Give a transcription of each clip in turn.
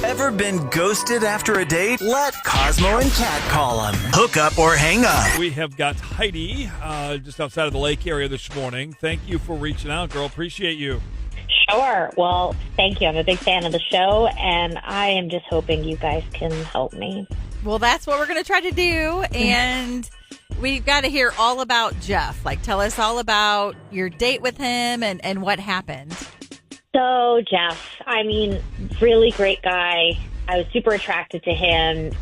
Ever been ghosted after a date? Let Cosmo and Kat call him. Hook up or hang up. We have got Heidi just outside of the lake area this morning. Thank you for reaching out, girl. Appreciate you. Sure. Well, thank you. I'm a big fan of the show, and I am just hoping you guys can help me. Well, that's what we're going to try to do, and we've got to hear all about Jeff. Like, tell us all about your date with him and what happened. So, Jeff, really great guy. I was super attracted to him.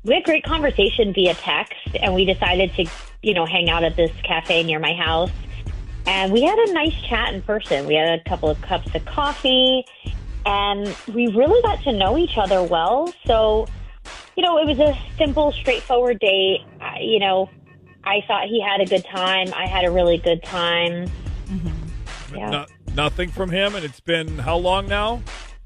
We had great conversation via text, and we decided to, hang out at this cafe near my house. And we had a nice chat in person. We had a couple of cups of coffee, and we really got to know each other well. So, it was a simple, straightforward date. I thought he had a good time. I had a really good time. Mm-hmm. Yeah. Nothing from him, and it's been how long now?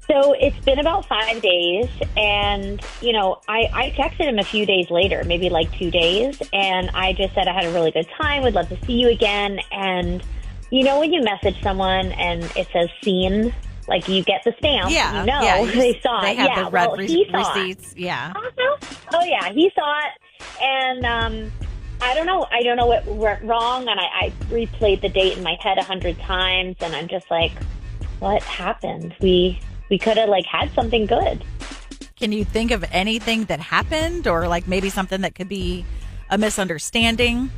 So it's been about 5 days, and, I texted him a few days later, maybe like 2 days, and I just said I had a really good time, would love to see you again, and, when you message someone and it says seen, like you get the stamp, they saw it. They have the red receipts. Yeah. Oh, yeah, he saw it, and I don't know what went wrong, and I replayed the date in my head 100 times, and I'm just like, what happened? We could have had something good. Can you think of anything that happened, or maybe something that could be a misunderstanding?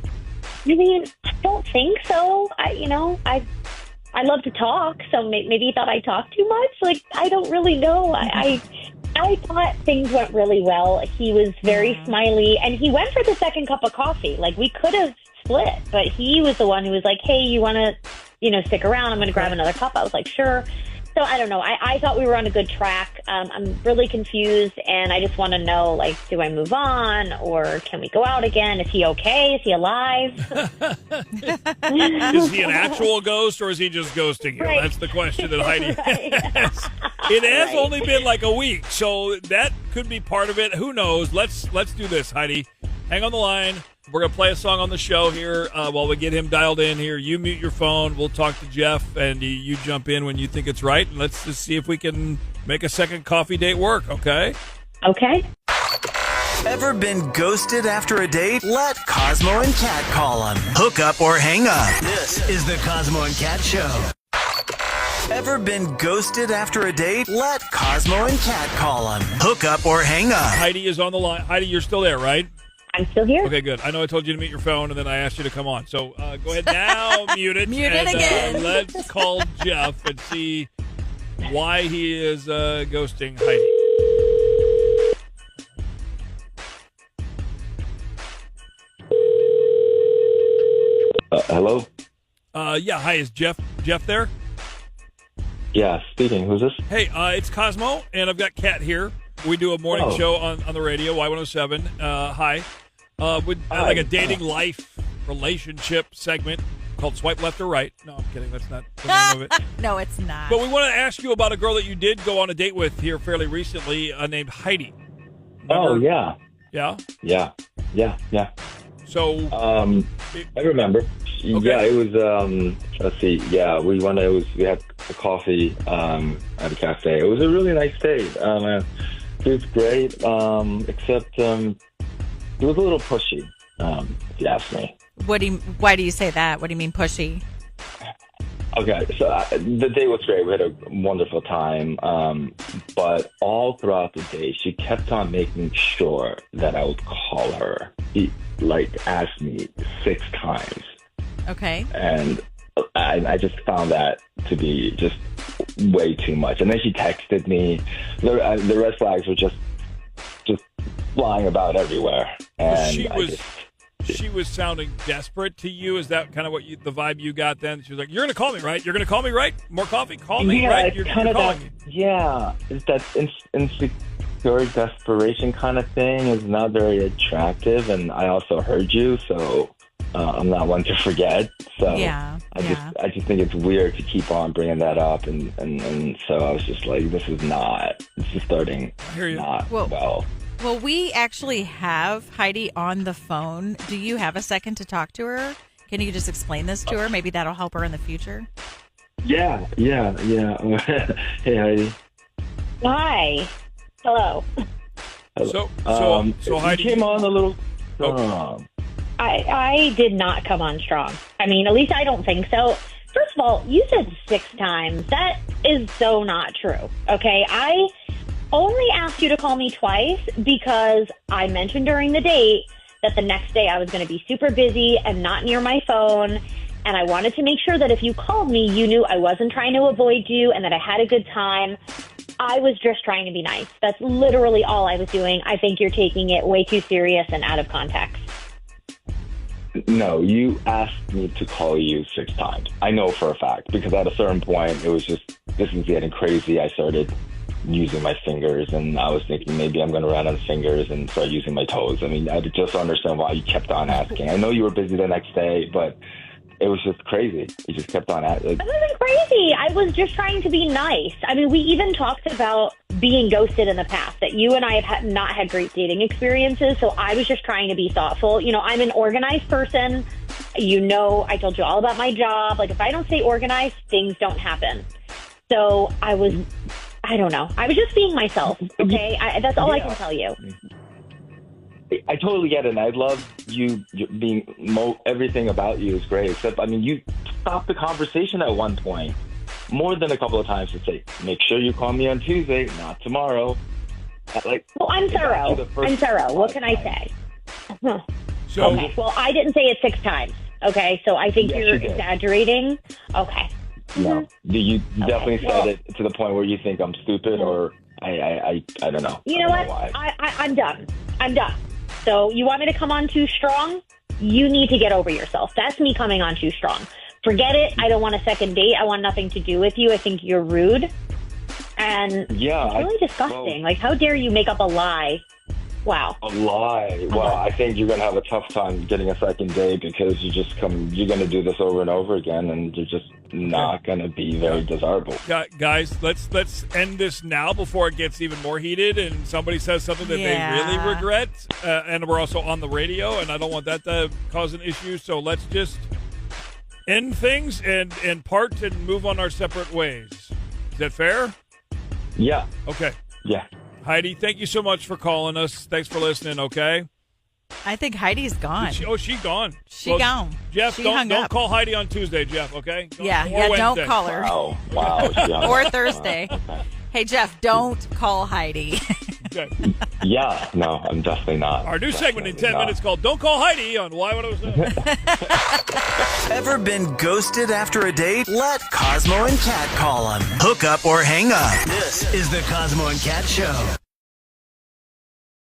I don't think so. I love to talk, so maybe he thought I talked too much. I don't really know. I thought things went really well. He was very smiley, and he went for the second cup of coffee. We could have split, but he was the one who was like, hey, you want to, stick around? I'm going to grab another cup. I was like, sure. So I don't know. I thought we were on a good track. I'm really confused, and I just want to know, do I move on, or can we go out again? Is he okay? Is he alive? Is he an actual ghost, or is he just ghosting you? Right. That's the question that Heidi has. It has only been a week, so that could be part of it. Who knows? Let's do this, Heidi. Hang on the line. We're going to play a song on the show here while we get him dialed in here. You mute your phone. We'll talk to Jeff, and you jump in when you think it's right. And let's just see if we can make a second coffee date work, okay? Okay. Ever been ghosted after a date? Let Cosmo and Kat call him. Hook up or hang up. This is the Cosmo and Kat Show. Ever been ghosted after a date? Let Cosmo and Kat call him. Hook up or hang up. Heidi is on the line. Heidi, you're still there, right? I'm still here. Okay, good. I know I told you to mute your phone, and then I asked you to come on. So go ahead now, mute it. Mute it again. Let's call Jeff and see why he is ghosting Heidi. Hello? Yeah, hi. Is Jeff there? Yeah, speaking. Who's this? Hey, it's Cosmo, and I've got Kat here. We do a morning show on the radio, Y107. Hi. With a dating life relationship segment called Swipe Left or Right. No, I'm kidding. That's not the name of it. No, it's not. But we want to ask you about a girl that you did go on a date with here fairly recently named Heidi. Remember? Oh, yeah. Yeah? Yeah. So... I remember. Okay. Yeah, it was, let's see. Yeah, we had a coffee at a cafe. It was a really nice date. It was great, except it was a little pushy, if you ask me. Why do you say that? What do you mean pushy? Okay, so the date was great. We had a wonderful time, but all throughout the day, she kept on making sure that I would call her. She, asked me 6 times. Okay. And I just found that to be just way too much. And then she texted me. The red flags were just flying about everywhere. And she was sounding desperate to you. Is that kind of the vibe you got then? She was like, "You're going to call me, right? You're going to call me, right? More coffee? Call me, right? You're kind of calling that. me." Yeah, it's that insecure desperation kind of thing is not very attractive. And I also heard you, so I'm not one to forget. So yeah, I just think it's weird to keep on bringing that up, and so I was just like, this is starting not well. Well, we actually have Heidi on the phone. Do you have a second to talk to her? Can you just explain this to her? Maybe that'll help her in the future. Yeah. Hey, Heidi. Hi. Hello. So Heidi you came on a little. I did not come on strong. I mean, at least I don't think so. First of all, you said 6 times. That is so not true. Okay, I only asked you to call me twice because I mentioned during the date that the next day I was going to be super busy and not near my phone. And I wanted to make sure that if you called me, you knew I wasn't trying to avoid you and that I had a good time. I was just trying to be nice. That's literally all I was doing. I think you're taking it way too serious and out of context. No, you asked me to call you 6 times. I know for a fact because at a certain point, it was just, this is getting crazy. I started using my fingers and I was thinking maybe I'm going to run out of fingers and start using my toes. I mean, I just don't understand why you kept on asking. I know you were busy the next day, but it was just crazy. You just kept on asking. It wasn't crazy. I was just trying to be nice. I mean, we even talked about being ghosted in the past, that you and I have not had great dating experiences, so I was just trying to be thoughtful. You know, I'm an organized person. You know, I told you all about my job. Like, if I don't stay organized, things don't happen. So I don't know. I was just being myself, okay? That's all I can tell you. I totally get it, and I love you being everything about you is great. Except, I mean, you stopped the conversation at one point more than a couple of times to say, "Make sure you call me on Tuesday, not tomorrow." Well, I'm thorough. I'm thorough. What can I say? So, okay. Well, I didn't say it 6 times. Okay, so I think you're exaggerating. Okay. No, you definitely said it to the point where you think I'm stupid, or I don't know. You know what? I'm done. I'm done. So you want me to come on too strong? You need to get over yourself. That's me coming on too strong. Forget it. I don't want a second date. I want nothing to do with you. I think you're rude. And it's really disgusting. Like, how dare you make up a lie? Wow. A lie. Well, I think you're going to have a tough time getting a second date because you're going to do this over and over again, and you're just not going to be very desirable. Guys, let's end this now before it gets even more heated and somebody says something that they really regret. And we're also on the radio, and I don't want that to cause an issue. So let's just end things and part and move on our separate ways. Is that fair? Yeah. Okay. Yeah. Heidi, thank you so much for calling us. Thanks for listening, okay? I think Heidi's gone. She's gone. Gone. Jeff, don't call Heidi on Tuesday, Jeff, okay? Don't call her. Wow. Or Thursday. Hey, Jeff, don't call Heidi. Okay. Yeah, no, I'm definitely not. Our new segment in 10 minutes called Don't Call Heidi on Why Would I Was Ever been ghosted after a date? Let Cosmo and Kat call them. Hook up or hang up. This is the Cosmo and Kat Show.